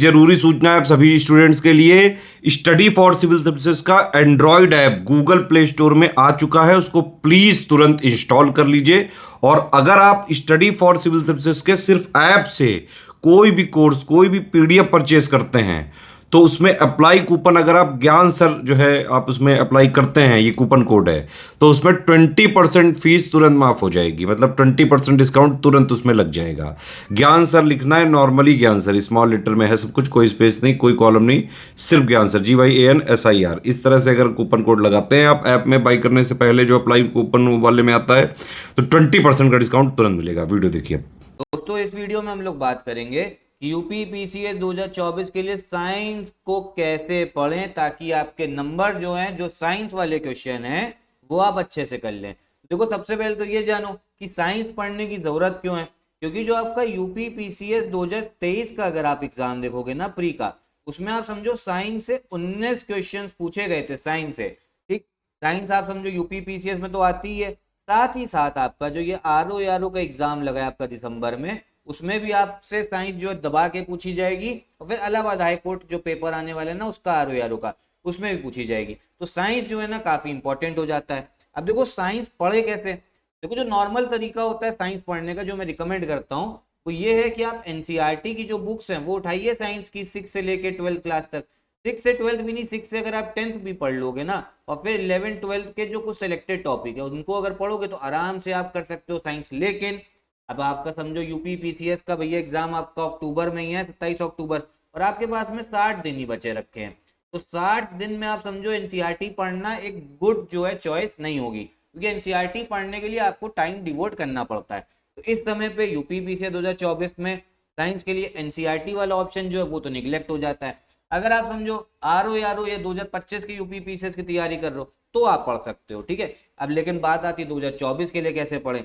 जरूरी सूचना है आप सभी स्टूडेंट्स के लिए, स्टडी फॉर सिविल सर्विसेज का Android app Google play store में आ चुका है, उसको प्लीज तुरंत इंस्टॉल कर लीजिए। और अगर आप स्टडी फॉर सिविल सर्विसेज के सिर्फ ऐप से कोई भी कोर्स, कोई भी पीडीएफ परचेज करते हैं तो उसमें अप्लाई कूपन, अगर आप ज्ञान सर जो है आप उसमें अप्लाई करते हैं, ये कूपन कोड है, तो उसमें 20% फीस तुरंत माफ हो जाएगी, मतलब 20% डिस्काउंट तुरंत उसमें लग जाएगा। ज्ञान सर लिखना है, नॉर्मली ज्ञान सर स्मॉल लेटर में है सब कुछ, कोई स्पेस नहीं, कोई कॉलम नहीं, सिर्फ ज्ञान सर, GYANSIR। इस तरह से अगर कूपन कोड लगाते हैं आप ऐप में बाई करने से पहले, जो अप्लाई कूपन वाले में आता है, तो 20% का डिस्काउंट तुरंत मिलेगा। वीडियो देखिए। दोस्तों इस वीडियो में हम लोग बात करेंगे कि यूपी पीसीएस 2024 के लिए साइंस को कैसे पढ़ें ताकि आपके नंबर जो हैं, जो साइंस वाले क्वेश्चन हैं, वो आप अच्छे से कर लें। देखो सबसे पहले तो ये जानो कि साइंस पढ़ने की जरूरत क्यों है। क्योंकि जो आपका यूपी पीसीएस 2023 का अगर आप एग्जाम देखोगे ना, प्री का, उसमें आप समझो साइंस से 19 क्वेश्चन पूछे गए थे साइंस से। ठीक, साइंस आप समझो यूपी पीसीएस में तो आती ही है, साथ ही साथ आपका जो ये RO का एग्जाम लगा है आपका दिसंबर में, उसमें भी आपसे साइंस जो है दबा के पूछी जाएगी। और फिर इलाहाबाद हाई कोर्ट जो पेपर आने वाला है ना उसका RO का, उसमें भी पूछी जाएगी। तो साइंस जो है ना काफी इंपॉर्टेंट हो जाता है। अब देखो साइंस पढ़े कैसे। देखो जो नॉर्मल तरीका होता है साइंस पढ़ने का, जो मैं रिकमेंड करता हूँ, वो ये है कि आप एनसीईआरटी की जो बुक्स हैं वो उठाइए साइंस की, 6 से लेके 12 क्लास तक। 6 से 12 भी नहीं, 6 से अगर आप 10th भी पढ़ लोगे ना, और फिर 11 12 के जो कुछ सिलेक्टेड टॉपिक है उनको अगर पढ़ोगे तो आराम से आप कर सकते हो साइंस। लेकिन अब आपका समझो यूपी पीसीएस का भैया एग्जाम आपका अक्टूबर में ही है, 27 अक्टूबर, और आपके पास में 60 दिन ही बचे रखे हैं। तो 60 दिन में आप समझो एनसीईआरटी पढ़ना एक गुड जो है चॉइस नहीं होगी, क्योंकि एनसीईआरटी पढ़ने के लिए आपको टाइम डिवोट करना पड़ता है। तो इस समय पे यूपी पीसीएस 2024 में साइंस के लिए एनसीईआरटी वाला ऑप्शन जो है वो तो निगलेक्ट हो जाता है। अगर आप समझो RO या 2025 की यूपी पीसीएस की तैयारी कर रहे हो तो आप पढ़ सकते हो। ठीक है, अब लेकिन बात आती है 2024 के लिए कैसे पढ़ें।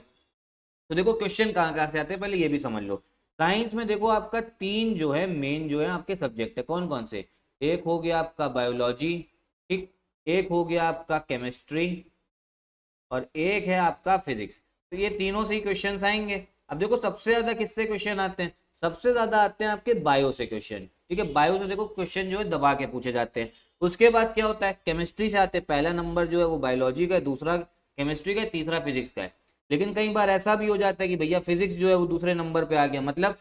तो देखो क्वेश्चन कहाँ कहाँ से आते हैं, पहले ये भी समझ लो। साइंस में देखो आपका 3 जो है मेन जो है आपके सब्जेक्ट है, कौन कौन से। एक हो गया आपका बायोलॉजी, ठीक, एक हो गया आपका केमिस्ट्री, और एक है आपका फिजिक्स। तो ये तीनों से ही क्वेश्चन आएंगे। अब देखो सबसे ज्यादा किससे क्वेश्चन आते हैं, सबसे ज्यादा आते हैं आपके बायो से क्वेश्चन। ठीक है, बायो से देखो क्वेश्चन जो है दबा के पूछे जाते हैं। उसके बाद क्या होता है, केमिस्ट्री से आते हैं, पहला नंबर जो है वो बायोलॉजी का है, दूसरा केमिस्ट्री का है, तीसरा फिजिक्स का है। लेकिन कई बार ऐसा भी हो जाता है कि भैया फिजिक्स जो है वो दूसरे नंबर पे आ गया, मतलब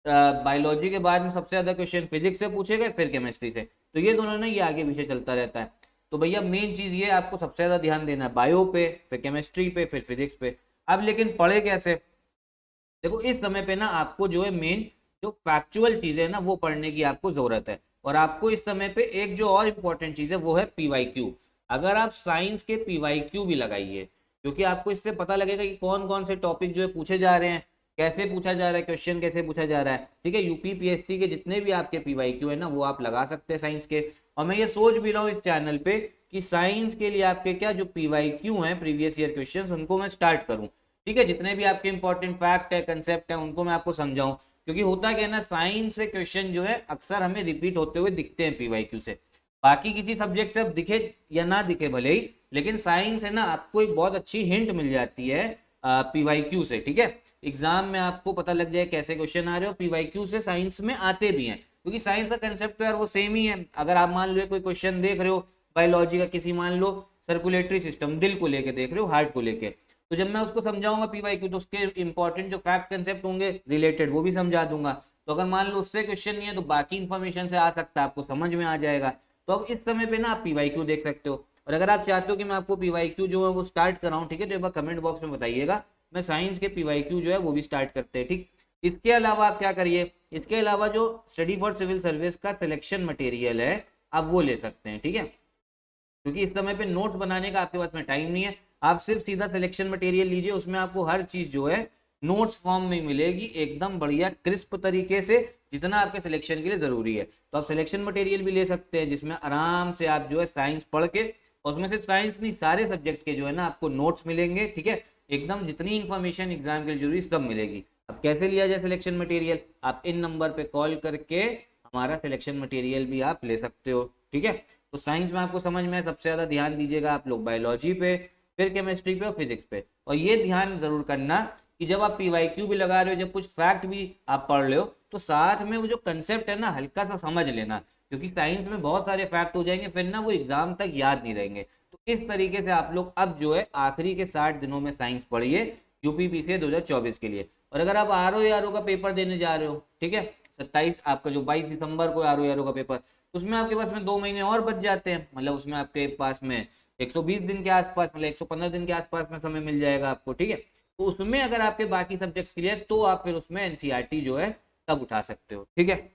बायोलॉजी के बाद में सबसे ज्यादा क्वेश्चन फिजिक्स से पूछे गए, फिर केमिस्ट्री से। तो ये दोनों ना ये आगे पीछे चलता रहता है। तो भैया मेन चीज ये आपको सबसे ज्यादा ध्यान देना है, बायो पे, फिर केमिस्ट्री पे, फिर फिजिक्स पे। अब लेकिन पढ़े कैसे। देखो इस समय पे ना आपको जो है मेन जो फैक्चुअल चीजें है ना वो पढ़ने की आपको जरूरत है। और आपको इस समय पे एक जो और इम्पोर्टेंट चीज है वो है पीवाईक्यू। अगर आप साइंस के पीवाईक्यू भी लगाइए, क्योंकि आपको इससे पता लगेगा कि कौन कौन से टॉपिक जो है पूछे जा रहे हैं, कैसे पूछा जा रहा है, क्वेश्चन कैसे पूछा जा रहा है। ठीक है, यूपीपीएससी के जितने भी आपके पीवाईक्यू है ना वो आप लगा सकते हैं साइंस के। और मैं ये सोच भी रहा हूँ इस चैनल पे कि साइंस के लिए आपके क्या जो पीवाईक्यू हैं, प्रीवियस ईयर क्वेश्चंस, उनको मैं स्टार्ट करूँ। ठीक है, जितने भी आपके इंपॉर्टेंट फैक्ट है, कंसेप्ट है, उनको मैं आपको समझाऊं। क्योंकि होता क्या है ना, साइंस से क्वेश्चन जो है अक्सर हमें रिपीट होते हुए दिखते हैं पीवाईक्यू से। बाकी किसी सब्जेक्ट से अब दिखे या ना दिखे भले ही, लेकिन साइंस है ना आपको एक बहुत अच्छी हिंट मिल जाती है पीवाईक्यू से। ठीक है, एग्जाम में आपको पता लग जाए कैसे क्वेश्चन आ रहे हो, पीवाईक्यू से साइंस में आते भी हैं। क्योंकि साइंस का कंसेप्ट तो यार वो सेम ही है। अगर आप मान लो कोई क्वेश्चन देख रहे हो बायोलॉजी का, किसी मान लो सर्कुलेटरी सिस्टम, दिल को लेके देख रहे हो, हार्ट को लेके, तो जब मैं उसको समझाऊंगा पीवाईक्यू तो उसके इंपॉर्टेंट जो फैक्ट कंसेप्ट होंगे रिलेटेड वो भी समझा दूंगा। तो अगर मान लो उससे क्वेश्चन नहीं है तो बाकी इंफॉर्मेशन से आ सकता है, आपको समझ में आ जाएगा। तो अब इस समय पे ना आप पीवाईक्यू देख सकते हो। और अगर आप चाहते हो कि मैं आपको पीवाईक्यू जो है वो स्टार्ट कराऊं, ठीक है, तो एक बार कमेंट बॉक्स में बताइएगा, मैं साइंस के पीवाईक्यू जो है वो भी स्टार्ट करते हैं। ठीक, इसके अलावा आप क्या करिए, इसके अलावा जो स्टडी फॉर सिविल सर्विस का सिलेक्शन मटेरियल है आप वो ले सकते हैं। ठीक है, क्योंकि इस समय पे नोट्स बनाने का आपके पास में टाइम नहीं है, आप सिर्फ सीधा सिलेक्शन मटेरियल लीजिए, उसमें आपको हर चीज जो है नोट्स फॉर्म में मिलेगी, एकदम बढ़िया क्रिस्प तरीके से, जितना आपके सिलेक्शन के लिए जरूरी है। तो आप सिलेक्शन मटेरियल भी ले सकते हैं, जिसमें आराम से आप जो है साइंस पढ़ के, और उसमें सिर्फ साइंस नहीं सारे सब्जेक्ट के जो है ना आपको नोट्स मिलेंगे। ठीक है, एकदम जितनी इंफॉर्मेशन एग्जाम के लिए जरूरी सब मिलेगी। अब कैसे लिया जाए सिलेक्शन मटेरियल, आप इन नंबर पे कॉल करके हमारा सिलेक्शन मटेरियल भी आप ले सकते हो। ठीक है, तो साइंस में आपको समझ में सबसे ज्यादा ध्यान दीजिएगा आप लोग बायोलॉजी पे, फिर केमिस्ट्री पे और फिजिक्स पे। और ये ध्यान जरूर करना कि जब आप PYQ भी लगा रहे हो, जब कुछ फैक्ट भी आप पढ़ रहे हो, तो साथ में वो जो कंसेप्ट है ना हल्का सा समझ लेना, क्योंकि साइंस में बहुत सारे फैक्ट हो जाएंगे फिर ना वो एग्जाम तक याद नहीं रहेंगे। तो इस तरीके से आप लोग अब जो है आखिरी के 60 दिनों में साइंस पढ़िए UPPCA 2024 के लिए। और अगर आप RO का पेपर देने जा रहे हो, ठीक है, 27 आपका जो 22 दिसंबर को RO का पेपर, उसमें आपके पास में 2 महीने और बच जाते हैं, मतलब उसमें आपके पास में 120 दिन के आसपास, मतलब 115 दिन के आसपास में समय मिल जाएगा आपको, ठीक है। तो उसमें अगर आपके बाकी सब्जेक्ट्स क्लियर, तो आप फिर उसमें NCERT जो है तब उठा सकते हो, ठीक है।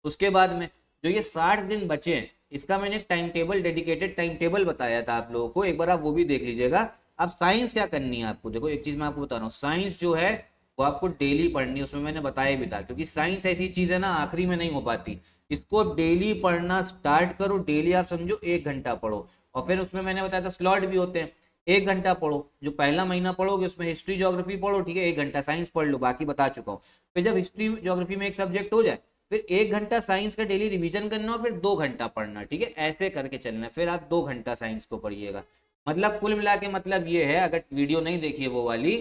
उसके बाद में जो ये 60 दिन बचे हैं, इसका मैंने एक time table, dedicated time table बताया था आप लोगों को, एक बार आप वो भी देख लीजिएगा। अब साइंस क्या करनी है आपको, देखो एक चीज मैं आपको बता रहा हूँ, साइंस जो है वो आपको डेली पढ़नी है, उसमें मैंने बताया भी था, क्योंकि साइंस ऐसी चीज है ना आखिरी में नहीं हो पाती। इसको डेली पढ़ना स्टार्ट करो, डेली आप समझो 1 घंटा पढ़ो, और फिर उसमें मैंने बताया था स्लॉट भी होते हैं, 1 घंटा पढ़ो। जो पहला महीना पढ़ोगे उसमें हिस्ट्री ज्योग्राफी पढ़ो, ठीक है, 1 घंटा साइंस पढ़ लो, बाकी बता चुका हूँ। फिर जब हिस्ट्री ज्योग्राफी में एक सब्जेक्ट हो जाए, फिर 1 घंटा साइंस का डेली रिवीजन करना और फिर 2 घंटा पढ़ना, ठीक है, ऐसे करके चलना है, फिर आप 2 घंटा साइंस को पढ़िएगा। मतलब कुल मिला के मतलब ये है, अगर वीडियो नहीं देखी है वो वाली,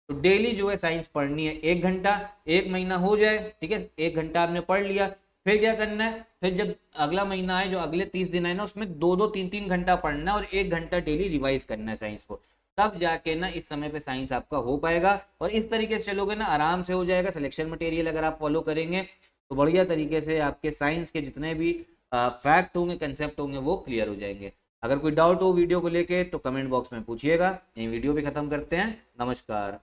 तो डेली जो है साइंस पढ़नी है 1 घंटा, 1 महीना हो जाए, ठीक है, 1 घंटा आपने पढ़ लिया, फिर क्या करना है, फिर जब अगला महीना आए, जो अगले 30 दिन आए ना, उसमें 2-2, 3-3 घंटा पढ़ना है और 1 घंटा डेली रिवाइज करना है साइंस को, तब जाके ना इस समय पे साइंस आपका हो पाएगा। और इस तरीके से चलोगे ना आराम से हो जाएगा। सिलेक्शन मटेरियल अगर आप फॉलो करेंगे तो बढ़िया तरीके से आपके साइंस के जितने भी फैक्ट होंगे, कंसेप्ट होंगे, वो क्लियर हो जाएंगे। अगर कोई डाउट हो वीडियो को लेके तो कमेंट बॉक्स में पूछिएगा। यही वीडियो भी खत्म करते हैं। नमस्कार।